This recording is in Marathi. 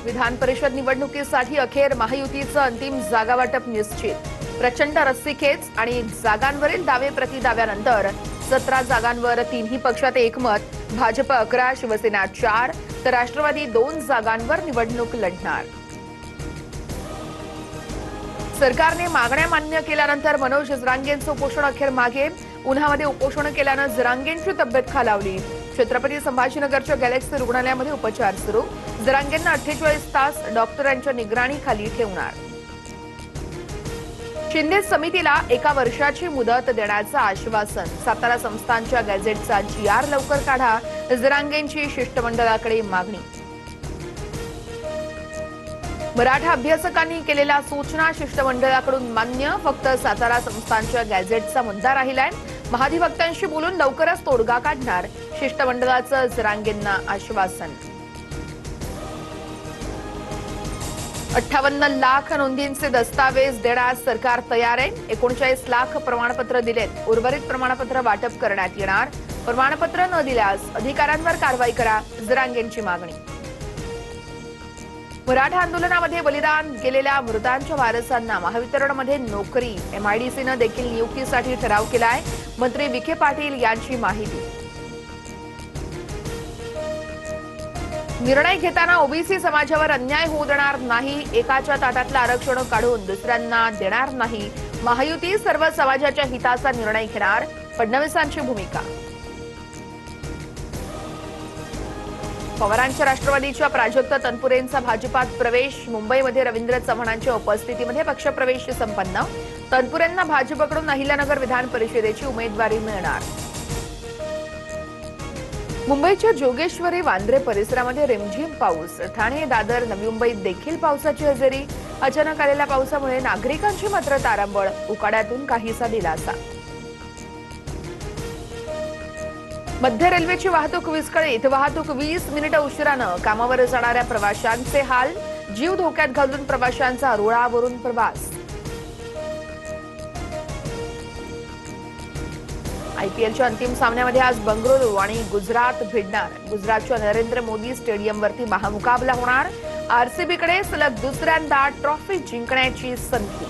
विधान परिषद निवडणुकीसाठी अखेर महायुतीचं अंतिम जागा वाटप निश्चित। प्रचंड रस्सीखेच आणि जागांवरील दावे प्रतिदाव्यानंतर 17 जागांवर तिन्ही पक्षात एकमत। भाजप 11, शिवसेना 4 तर राष्ट्रवादी 2 जागांवर निवडणूक लढणार। सरकारने मागण्या मान्य केल्यानंतर मनोज जरांगेंचं उपोषण अखेर मागे। उन्हामध्ये उपोषण केल्यानं जरांगेंची तब्येत खालावली। छत्रपती संभाजीनगरच्या गॅलेक्सी रुग्णालयामध्ये उपचार सुरू। जरांगेंना 48 तास डॉक्टरांच्या निगराणीखाली ठेवणार। शिंदे समितीला 1 वर्षाची मुदत देण्याचं आश्वासन। सातारा संस्थानच्या गॅझेटचा GR लवकर काढा, जरांगेंची शिष्टमंडळाकडे मागणी। मराठा अभ्यासकांनी केलेल्या सूचना शिष्टमंडळाकडून मान्य। फक्त सातारा संस्थानच्या गॅझेटचा मुद्दा राहिलाय। महाधिवक्त्यांशी बोलून लवकरच तोडगा काढणार, शिष्टमंडळाचं जरांगेंना आश्वासन। 58 लाख नोंदींचे दस्तावेज देण्यास सरकार तयार आहे। 39 लाख प्रमाणपत्र दिलेत। उर्वरित प्रमाणपत्र वाटप करण्यात येणार। प्रमाणपत्र न दिल्यास अधिकाऱ्यांवर कारवाई करा, जरांगेंची मागणी। मराठा आंदोलनामध्ये बलिदान गेलेल्या मृतांच्या वारसांना महावितरणमध्ये नोकरी। MIDCनं देखील नियुक्तीसाठी ठराव केलाय। मंत्री विखे पाटील यांची माहिती। निर्णय घेताना ओबीसी समाजावर अन्याय होऊ देणार नाही। एकाच्या ताटातलं आरक्षण काढून दुसऱ्यांना देणार नाही। महायुती सर्व समाजाच्या हिताचा निर्णय घेणार, फडणवीसांची भूमिका। पवारांच्या राष्ट्रवादीच्या प्राजक्त तनपुरेंचा भाजपात प्रवेश। मुंबईमध्ये रवींद्र चव्हाणांच्या उपस्थितीमध्ये पक्षप्रवेश संपन्न। तनपुरेंना भाजपकडून अहिल्यानगर विधान परिषदेची उमेदवारी मिळणार। मुंबईच्या जोगेश्वरी वांद्रे परिसरामध्ये रिमझिम पाऊस। ठाणे, दादर, नवी मुंबईत देखील पावसाची हजेरी। अचानक आलेल्या पावसामुळे नागरिकांची मात्र तारांबळ। उकाड्यातून काहीसा दिलासा। मध्य रेल्वेची वाहतूक विस्कळीत। वाहतूक 20 मिनिटं उशिरानं। कामावर जाणाऱ्या प्रवाशांचे हाल। जीव धोक्यात घालून प्रवाशांचा रुळावरून प्रवास। IPLच्या अंतिम सामन्यामध्ये आज बंगळुरू आणि गुजरात भिडणार। गुजरातच्या नरेंद्र मोदी स्टेडियमवरती महामुकाबला होणार। RCBकडे सलग दुसऱ्यांदा ट्रॉफी जिंकण्याची संधी।